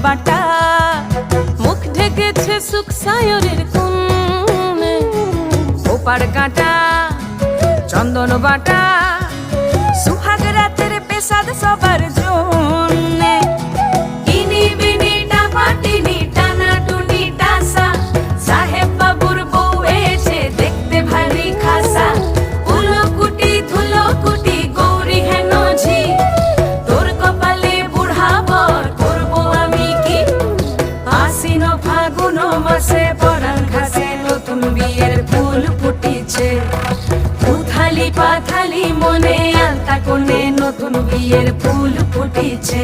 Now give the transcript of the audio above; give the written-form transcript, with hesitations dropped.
বাটা, মুখ ঢেকেছে সুখ সায়রের কোণে। ওপার কাটা চন্দন বাটা, সুহাগ রাতের পেশাদ সবার জন্যে। ইনি বিনি টাপাটিনি টানা টুনি টাসা, সাহেব বাবুর বউ এসে দেখতে ভারী খাসা। উলকুটি ধুলকুটি গৌরী হেন ঝি, তোর কপালে বুড়া বর করবো আমি কি। আশ্বিন ফাগুন মাসে পরাণ ঘাসে নতুন বিয়ের ফুল ফুটিছে। উথালি পাথালি মনে আলতা কোণে নতুন বিয়ের ফুল ফুটিছে।